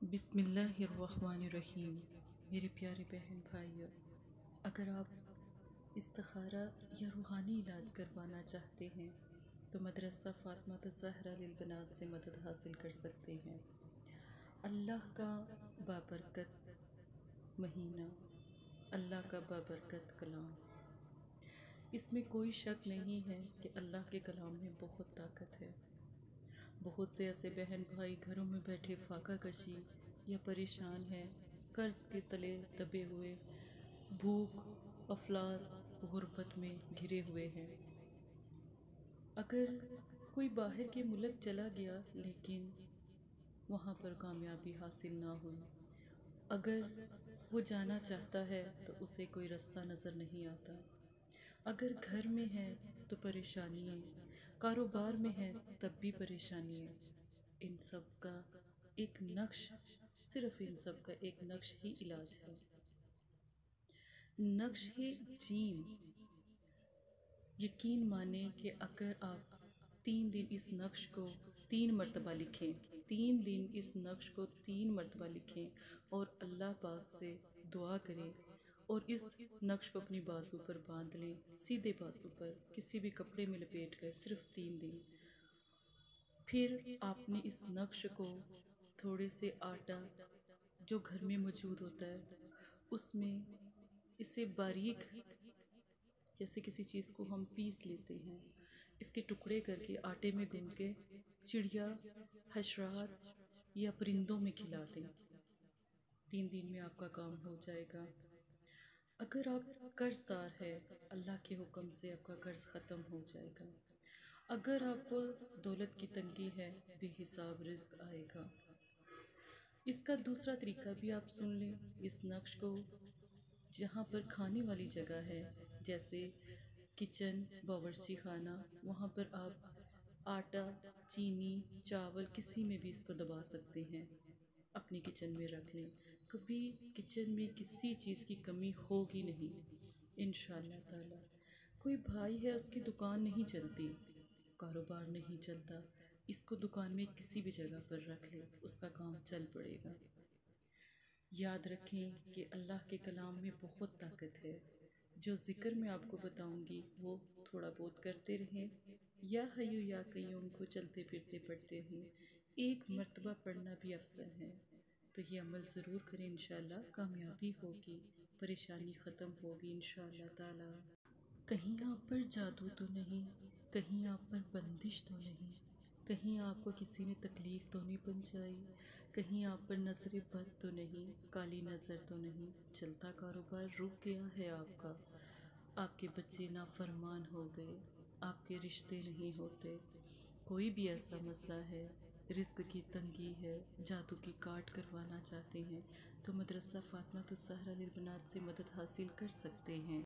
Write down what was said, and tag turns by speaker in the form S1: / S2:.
S1: بسم اللہ الرحمن الرحیم۔ میرے پیارے بہن بھائیوں، اگر آپ استخارہ یا روحانی علاج کروانا چاہتے ہیں تو مدرسہ فاطمہ الزہرا للبنات سے مدد حاصل کر سکتے ہیں۔ اللہ کا بابرکت مہینہ، اللہ کا بابرکت کلام، اس میں کوئی شک نہیں ہے کہ اللہ کے کلام میں بہت طاقت ہے۔ بہت سے ایسے بہن بھائی گھروں میں بیٹھے فاقہ کشی یا پریشان ہیں، قرض کے تلے دبے ہوئے، بھوک افلاس غربت میں گھرے ہوئے ہیں۔ اگر کوئی باہر کے ملک چلا گیا لیکن وہاں پر کامیابی حاصل نہ ہوئی، اگر وہ جانا چاہتا ہے تو اسے کوئی رستہ نظر نہیں آتا، اگر گھر میں ہے تو پریشانی ہے، کاروبار میں ہے تب بھی پریشانی ہے، ان سب کا ایک نقش، صرف ان سب کا ایک نقش ہی علاج ہے۔ نقش ہے جیم۔ یقین مانیں کہ اگر آپ 3 دن اس نقش کو 3 مرتبہ لکھیں، 3 دن اس نقش کو 3 مرتبہ لکھیں اور اللہ پاک سے دعا کریں اور اس نقش کو اپنی بازو پر باندھ لیں، سیدھے بازو پر کسی بھی کپڑے میں لپیٹ کر، صرف 3 دن۔ پھر آپ نے اس نقش کو تھوڑے سے آٹا جو گھر میں موجود ہوتا ہے اس میں اسے باریک، جیسے کسی چیز کو ہم پیس لیتے ہیں، اس کے ٹکڑے کر کے آٹے میں گون کے چڑیا، حشرات یا پرندوں میں کھلا دیں۔ 3 دن میں آپ کا کام ہو جائے گا۔ اگر آپ قرض دار ہے، اللہ کے حکم سے آپ کا قرض ختم ہو جائے گا۔ اگر آپ کو دولت کی تنگی ہے، بے حساب رزق آئے گا۔ اس کا دوسرا طریقہ بھی آپ سن لیں۔ اس نقش کو جہاں پر کھانے والی جگہ ہے، جیسے کچن، باورچی خانہ، وہاں پر آپ آٹا، چینی، چاول کسی میں بھی اس کو دبا سکتے ہیں، اپنے کچن میں رکھ لیں۔ کبھی کچن میں کسی چیز کی کمی ہوگی نہیں انشاءاللہ تعالی۔ کوئی بھائی ہے، اس کی دکان نہیں چلتی، کاروبار نہیں چلتا، اس کو دکان میں کسی بھی جگہ پر رکھ لے، اس کا کام چل پڑے گا۔ یاد رکھیں کہ اللہ کے کلام میں بہت طاقت ہے۔ جو ذکر میں آپ کو بتاؤں گی وہ تھوڑا بہت کرتے رہیں، یا حیو یا قیوم کو چلتے پھرتے پڑھتے رہیں، 1 مرتبہ پڑھنا بھی افضل ہے۔ تو یہ عمل ضرور کریں، انشاءاللہ کامیابی ہوگی، پریشانی ختم ہوگی انشاءاللہ تعالی۔ کہیں آپ پر جادو تو نہیں، کہیں آپ پر بندش تو نہیں، کہیں آپ کو کسی نے تکلیف تو نہیں پہنچائی، کہیں آپ پر نظر بد تو نہیں، کالی نظر تو نہیں، چلتا کاروبار رک گیا ہے آپ کا، آپ کے بچے نافرمان ہو گئے، آپ کے رشتے نہیں ہوتے، کوئی بھی ایسا مسئلہ ہے، رزق کی تنگی ہے، جادو کی کاٹ کروانا چاہتے ہیں تو مدرسہ فاطمہ الزہرا للبنات سے مدد حاصل کر سکتے ہیں۔